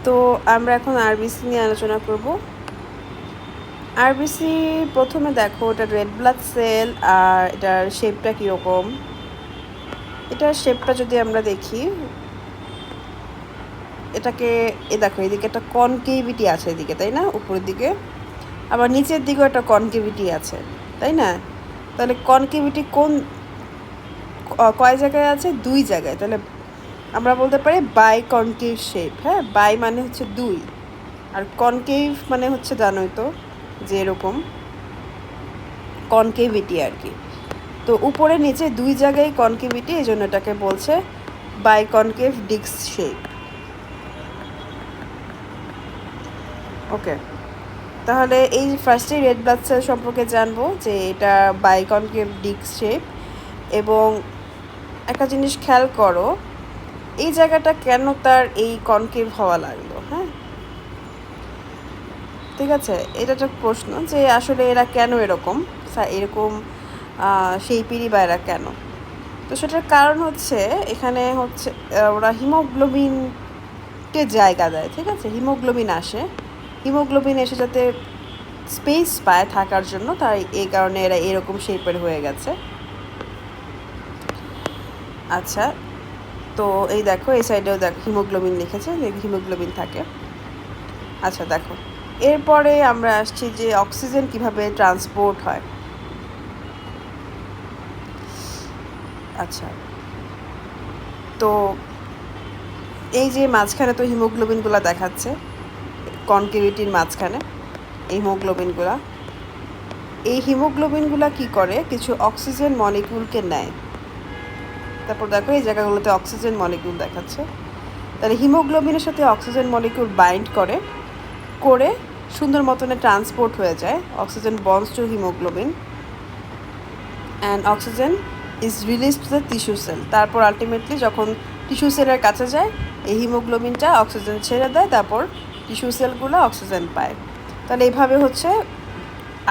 তো আমরা এখন আরবিসি নিয়ে আলোচনা করব। আরবিসি প্রথমে দেখো এটা রেড ব্লাড সেল, আর এটার শেপটা কীরকম। এটার শেপটা যদি আমরা দেখি, এটাকে দেখো এদিকে একটা কনকেভিটি আছে এদিকে, তাই না? উপরের দিকে, আবার নিচের দিকেও একটা কনকেভিটি আছে, তাই না? তাহলে কনকেভিটি কয় জায়গায় আছে? 2 জায়গায়। তাহলে আমরা বলতে পারি বাই কনকেভ শেপ। হ্যাঁ, বাই মানে হচ্ছে 2, আর কনকেভ মানে হচ্ছে জানোই তো যে এরকম কনকেভিটি আর কি। তো উপরে নিচে 2 জায়গায় কনকেভিটি, এই জন্য এটাকে বলছে বাই কনকেভ ডিস্ক শেপ। ওকে, তাহলে এই ফার্স্টে রেড ব্লাড সেল সম্পর্কে জানবো যে এটা বাই কনকেভ ডিস্ক শেপ। এবং একটা জিনিস খেয়াল করো, এই জায়গাটা কেন তার এই কনকেভ হওয়া লাগলো। হ্যাঁ, ঠিক আছে, এটা একটা প্রশ্ন যে আসলে এরা কেন এরকম শেপেরই বা এরা কেন। তো সেটার কারণ হচ্ছে এখানে হচ্ছে ওরা হিমোগ্লোবিনকে জায়গা দেয়। ঠিক আছে, হিমোগ্লোবিন এসে যাতে স্পেস পায় থাকার জন্য, তাই এই কারণে এরা এরকম শেপের হয়ে গেছে। আচ্ছা, তো এই দেখো এই সাইডেও দেখো হিমোগ্লোবিন লিখেছে, হিমোগ্লোবিন থাকে। আচ্ছা দেখো, এরপরে আমরা আসছি যে অক্সিজেন কিভাবে ট্রান্সপোর্ট হয়। আচ্ছা, তো এই যে মাঝখানে তো হিমোগ্লোবিনগুলো দেখাচ্ছে, কনকেভিটির মাঝখানে এই হিমোগ্লোবিনগুলা কি করে, কিছু অক্সিজেন মলিকিউলকে নেয়। তারপর দেখো এই জায়গাগুলোতে অক্সিজেন মলিকিউল দেখাচ্ছে। তাহলে হিমোগ্লোবিনের সাথে অক্সিজেন মলিকিউল বাইন্ড করে সুন্দর মতনে ট্রান্সপোর্ট হয়ে যায়। Oxygen bonds to haemoglobin and oxygen is release to the tissue cell. তারপর আলটিমেটলি যখন টিস্যু সেলের কাছে যায়, এই হিমোগ্লোবিনটা অক্সিজেন ছেড়ে দেয়, তারপর টিস্যু সেলগুলো অক্সিজেন পায়। তাহলে এইভাবে হচ্ছে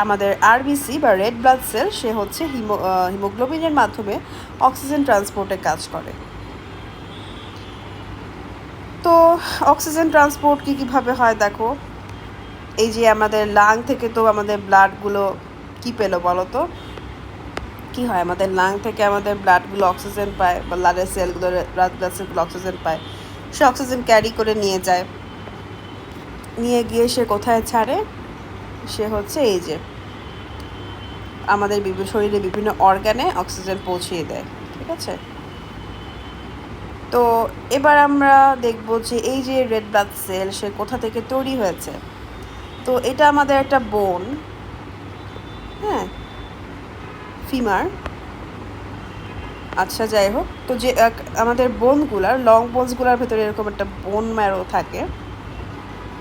আমাদের আরবিসি বা রেড ব্লাড সেল, সে হচ্ছে হিমোগ্লোবিনের মাধ্যমে অক্সিজেন ট্রান্সপোর্টে কাজ করে। তো অক্সিজেন ট্রান্সপোর্ট কীভাবে হয় দেখো, এই যে আমাদের লাং থেকে তো আমাদের ব্লাডগুলো কি পেলো বলো তো, কী হয়, আমাদের লাং থেকে আমাদের ব্লাডগুলো অক্সিজেন পায়, বা ব্লাডের সেলগুলো ব্লাড সেলগুলো অক্সিজেন পায়। সে অক্সিজেন ক্যারি করে নিয়ে গিয়ে সে কোথায় ছাড়ে, সে হচ্ছে এই যে আমাদের শরীরে বিভিন্ন অর্গানে অক্সিজেন পৌঁছিয়ে দেয়। ঠিক আছে, তো এবার আমরা দেখব যে এই যে রেড ব্লাড সেল সে কোথা থেকে তৈরি হয়েছে। তো এটা আমাদের একটা বোন, হ্যাঁ, ফিমার। আচ্ছা যাই হোক, তো যে আমাদের বোনগুলার লং বোনসগুলার ভেতরে এরকম একটা বোন ম্যারো থাকে,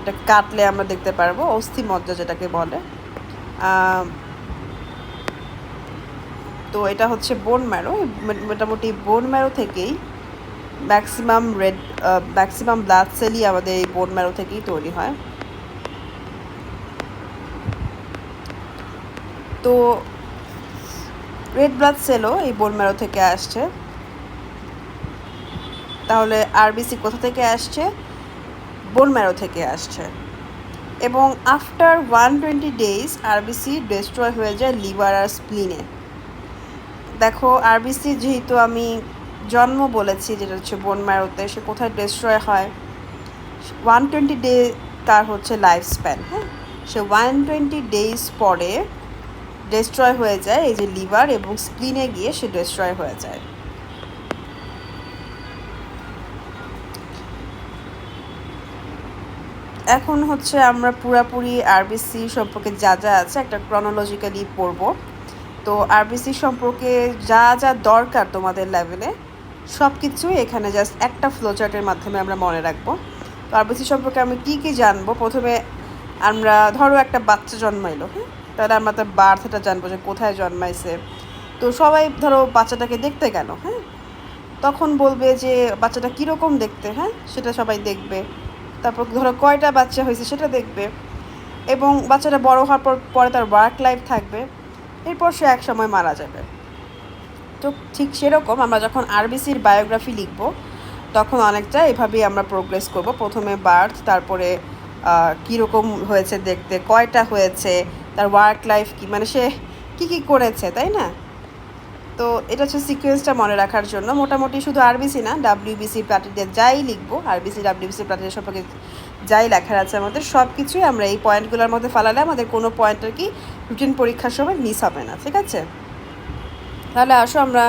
এটা কাটলে আমরা দেখতে পারবো, অস্থি মজ্জা যেটাকে বলে। তো এটা হচ্ছে বোন ম্যারো। মোটামুটি বোন ম্যারো থেকেই ম্যাক্সিমাম ব্লাড সেলই আমাদের এই বোন ম্যারো থেকেই তৈরি হয়। তো রেড ব্লাড সেলও এই বোন ম্যারো থেকে আসছে। তাহলে আরবিসি কোথা থেকে আসছে? বোন ম্যারো থেকে আসছে। এবং আফটার 120 ডেজ আরবিসি ডিস্ট্রয় হয়ে যায় লিভার আর স্প্লিনে। দেখো আরবিসি যেহেতু আমি জন্ম বলেছি, যেটা হচ্ছে বোন ম্যারোতে, সে কোথায় ডিস্ট্রয় হয়, 120 ডে তার হচ্ছে লাইফ স্প্যান। হ্যাঁ, সে 120 ডেজ পরে ডিস্ট্রয় হয়ে যায় এই যে লিভার এবং স্প্লিনে গিয়ে সে ডিস্ট্রয় হয়ে যায়। এখন হচ্ছে আমরা পুরাপুরি আরবিসি সম্পর্কে যা যা আছে একটা ক্রনোলজিক্যালি পড়ব। তো আরবিসি সম্পর্কে যা যা দরকার তোমাদের লেভেলে সব কিছুই এখানে জাস্ট একটা ফ্লোচার্টের মাধ্যমে আমরা মনে রাখবো। তো আরবিসি সম্পর্কে আমি কী কী জানবো, প্রথমে আমরা ধরো একটা বাচ্চা জন্মাইলো, হ্যাঁ, তাহলে আমরা তার বার্থটা জানবো যে কোথায় জন্মাইছে। তো সবাই ধরো বাচ্চাটাকে দেখতে গেল, হ্যাঁ, তখন বলবে যে বাচ্চাটা কীরকম দেখতে, হ্যাঁ, সেটা সবাই দেখবে। তারপর ধরো কয়টা বাচ্চা হয়েছে সেটা দেখবে, এবং বাচ্চাটা বড় হওয়ার পরে তার ওয়ার্ক লাইফ থাকবে, এরপর সে এক সময় মারা যাবে। তো ঠিক সেরকম আমরা যখন আরবিসির বায়োগ্রাফি লিখব, তখন অনেকটা এভাবেই আমরা প্রোগ্রেস করব। প্রথমে বার্থ, তারপরে কীরকম হয়েছে দেখতে, কয়টা হয়েছে, তার ওয়ার্ক লাইফ কী, মানে সে কী কী করেছে, তাই না? তো এটা হচ্ছে সিকোয়েন্সটা মনে রাখার জন্য। মোটামুটি শুধু আরবিসি না, ডাব্লিউবিসি প্লাটিডে যাই লিখবো, আরবিসি ডাব্লিউবিসি প্লাটিডে সম্পর্কে যাই লেখার আছে আমাদের, সব কিছুই আমরা এই পয়েন্টগুলোর মধ্যে ফালালে আমাদের কোনো পয়েন্ট আর কি রুটিন পরীক্ষার সময় মিস হবে না, ঠিক আছে? তাহলে আসো আমরা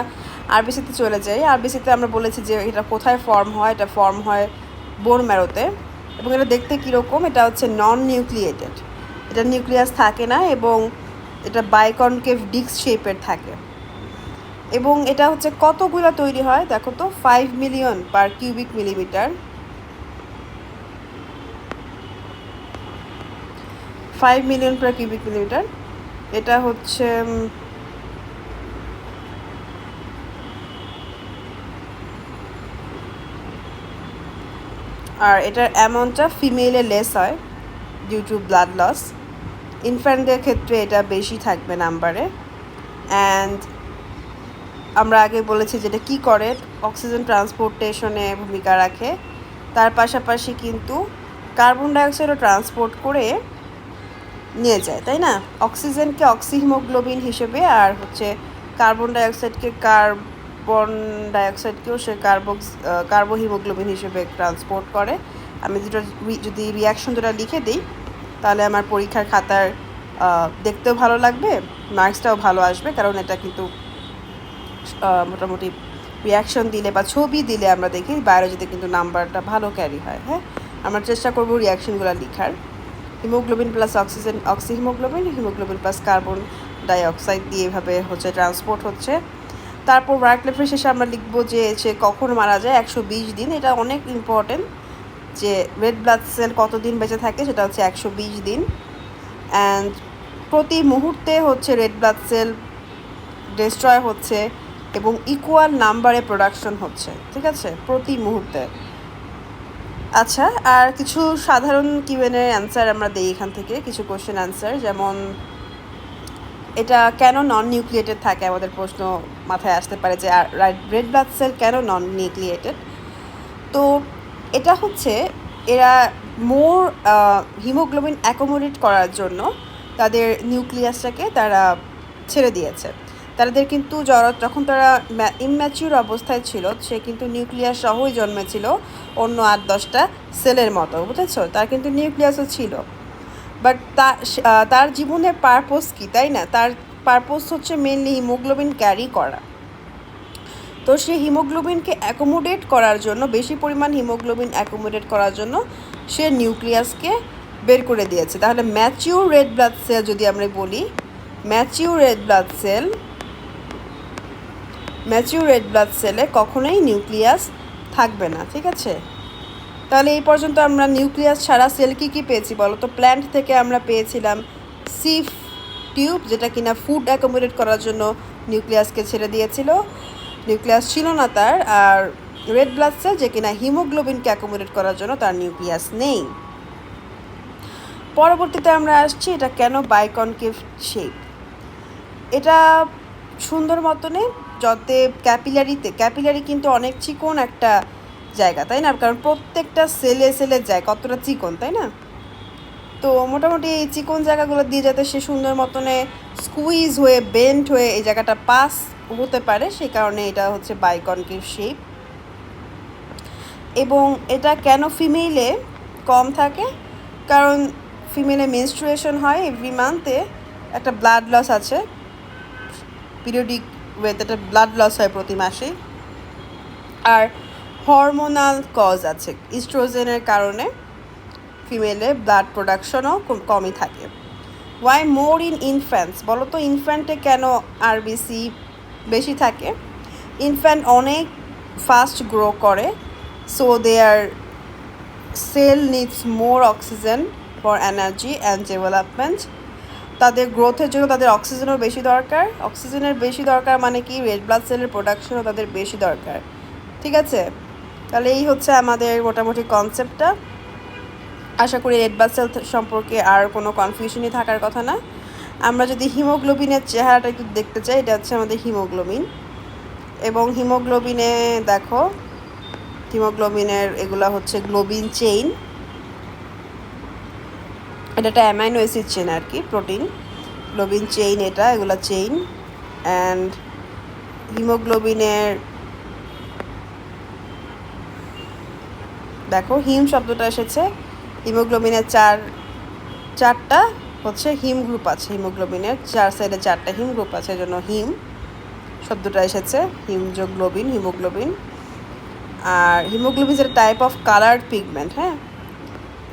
আরবিসিতে চলে যাই। আরবিসিতে আমরা বলেছি যে এটা কোথায় ফর্ম হয়, এটা ফর্ম হয় বোন ম্যারোতে। এবং এটা দেখতে কীরকম, এটা হচ্ছে নন নিউক্লিয়েটেড, এটা নিউক্লিয়াস থাকে না এবং এটা বাইকনকেভ ডিস্ক শেপের থাকে। এবং এটা হচ্ছে কতগুলো তৈরি হয় দেখো তো, 5 million per cubic millimetre, 5 million per cubic millimetre. এটা হচ্ছে আর এটার অ্যামাউন্টটা ফিমেলে লেস হয় ডিউ টু ব্লাড লস। ইনফ্যান্টদের ক্ষেত্রে এটা বেশি থাকবে নাম্বারে। অ্যান্ড আমরা আগে বলেছি যেটা কী করে, অক্সিজেন ট্রান্সপোর্টেশনে ভূমিকা রাখে, তার পাশাপাশি কিন্তু কার্বন ডাইঅক্সাইডও ট্রান্সপোর্ট করে নিয়ে যায়, তাই না? অক্সিজেনকে অক্সিহিমোগ্লোবিন হিসেবে, আর হচ্ছে কার্বন ডাইঅক্সাইডকেও সে কার্বোহিমোগ্লোবিন হিসেবে ট্রান্সপোর্ট করে। আমি যদি রিয়াকশন দুটো লিখে দিই তাহলে আমার পরীক্ষার খাতার দেখতেও ভালো লাগবে, মার্কসটাও ভালো আসবে, কারণ এটা কিন্তু মোটামুটি রিয়াকশন দিলে বা ছবি দিলে আমরা দেখি বায়োলজিতে কিন্তু নাম্বারটা ভালো ক্যারি হয়। হ্যাঁ, আমরা চেষ্টা করব রিয়াকশনগুলো লেখার। Haemoglobin plus oxygen oxyhaemoglobin, haemoglobin plus carbon dioxide দিয়ে এভাবে হচ্ছে ট্রান্সপোর্ট হচ্ছে। তারপর ওয়ার্ক লাইফের শেষে আমরা লিখবো যে সে কখন মারা যায়, 120 দিন। এটা অনেক ইম্পর্টেন্ট যে রেড ব্লাড সেল কতদিন বেঁচে থাকে, সেটা হচ্ছে 120 দিন। অ্যান্ড প্রতি মুহূর্তে হচ্ছে রেড ব্লাড সেল ডিস্ট্রয় হচ্ছে এবং ইকুয়াল নাম্বারে প্রোডাকশন হচ্ছে, ঠিক আছে, প্রতি মুহূর্তে। আচ্ছা, আর কিছু সাধারণ কিউএনএর অ্যান্সার আমরা দিই এখান থেকে, কিছু কোশ্চেন অ্যান্সার। যেমন এটা কেন নন নিউক্লিয়েটেড থাকে, আমাদের প্রশ্ন মাথায় আসতে পারে যে রেড ব্লাড সেল কেন নন নিউক্লিয়েটেড। তো এটা হচ্ছে এরা মোর হিমোগ্লোবিন অ্যাকোমোডেট করার জন্য তাদের নিউক্লিয়াসটাকে তারা ছেড়ে দিয়েছে। তাদের কিন্তু যখন তারা ইম্যাচিউর অবস্থায় ছিল, সে কিন্তু নিউক্লিয়াস সহই জন্মেছিল অন্য 8-10টা সেলের মতো, বুঝেছো? তার কিন্তু নিউক্লিয়াসও ছিল, বাট তার জীবনের পারপোজ কী, তাই না? তার পারপোজ হচ্ছে মেনলি হিমোগ্লোবিন ক্যারি করা। তো সেই হিমোগ্লোবিনকে অ্যাকোমোডেট করার জন্য, বেশি পরিমাণ হিমোগ্লোবিন অ্যাকোমোডেট করার জন্য সে নিউক্লিয়াসকে বের করে দিয়েছে। তাহলে ম্যাচিউর রেড ব্লাড সেল যদি আমরা বলি, ম্যাচিউর রেড ব্লাড সেলে কখনোই নিউক্লিয়াস থাকবে না, ঠিক আছে? তাহলে এই পর্যন্ত আমরা নিউক্লিয়াস ছাড়া সেল কী পেয়েছি বলো তো? প্ল্যান্ট থেকে আমরা পেয়েছিলাম সিফ টিউব, যেটা কিনা ফুড অ্যাকোমোডেট করার জন্য নিউক্লিয়াসকে ছেড়ে দিয়েছিল, নিউক্লিয়াস ছিল না তার। আর রেড ব্লাড সেল যে কিনা হিমোগ্লোবিনকে অ্যাকোমোডেট করার জন্য তার নিউক্লিয়াস নেই। পরবর্তীতে আমরা আসছি এটা কেন বাইকনকেভ শেপ। এটা সুন্দর মতনে যাতে ক্যাপিলারি কিন্তু অনেক চিকন একটা জায়গা, তাই না? কারণ প্রত্যেকটা সেলে যায় কতটা চিকন, তাই না? তো মোটামুটি এই চিকন জায়গাগুলো দিয়ে যাতে সে সুন্দর মতনে স্কুইজ হয়ে বেন্ড হয়ে এই জায়গাটা পাস হতে পারে, সেই কারণে এটা হচ্ছে বাইকনকেভ শেপ। এবং এটা কেন ফিমেলে কম থাকে, কারণ ফিমেলে মেনস্ট্রুয়েশন হয় এভরি মান্থে, একটা ব্লাড লস আছে, পিরিয়ডিক ওয়েতে একটা ব্লাড লস হয় প্রতি মাসেই। আর হরমোনাল কজ আছে, ইস্ট্রোজেনের কারণে ফিমেলে ব্লাড প্রোডাকশনও কমই থাকে। ওয়াই মোর ইন ইনফ্যান্টস, বলো তো ইনফ্যান্টে কেন আরবিসি বেশি থাকে? ইনফ্যান্ট অনেক ফাস্ট গ্রো করে, so their cell needs more oxygen for energy and development. তাদের গ্রোথের জন্য তাদের অক্সিজেনের বেশি দরকার, মানে কি রেড ব্লাড সেলের প্রোডাকশনও তাদের বেশি দরকার, ঠিক আছে? তাহলে এই হচ্ছে আমাদের মোটামুটি কনসেপ্টটা। আশা করি রেড ব্লাড সেল সম্পর্কে আর কোনো কনফিউশনই থাকার কথা না। আমরা যদি হিমোগ্লোবিনের চেহারাটা একটু দেখতে চাই, এটা হচ্ছে আমাদের হিমোগ্লোবিন। এবং হিমোগ্লোবিনে দেখো হিমোগ্লোবিনের এগুলা হচ্ছে গ্লোবিন চেইন, এটা একটা অ্যামাইনো অ্যাসিড চেইন আর কি, প্রোটিন গ্লোবিন চেইন, এগুলা চেইন। অ্যান্ড হিমোগ্লোবিনের দেখো হিম শব্দটা এসেছে, হিমোগ্লোবিনের চারটা হচ্ছে হিম গ্রুপ আছে, হিমোগ্লোবিনের 4 সাইডে 4টা হিম গ্রুপ আছে, এই জন্য হিম শব্দটা এসেছে, হিম যোগ গ্লোবিন, হিমোগ্লোবিন। আর হিমোগ্লোবিন একটা টাইপ অফ কালার্ড পিগমেন্ট, হ্যাঁ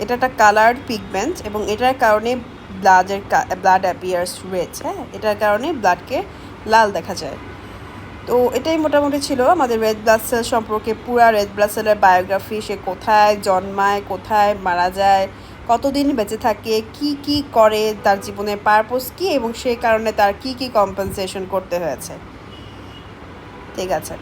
এটা একটা কালার্ড পিগমেন্ট, এবং এটার কারণে ব্লাড অ্যাপিয়ার্স রেড, হ্যাঁ এটার কারণে ব্লাডকে লাল দেখা যায়। তো এটাই মোটামুটি ছিল আমাদের রেড ব্লাড সেল সম্পর্কে পুরা রেড ব্লাড সেলের বায়োগ্রাফি, সে কোথায় জন্মায়, কোথায় মারা যায়, কতদিন বেঁচে থাকে, কি কি করে, তার জীবনের পারপোজ কী, এবং সেই কারণে তার কি কি কম্পেনসেশন করতে হয়েছে। ঠিক আছে।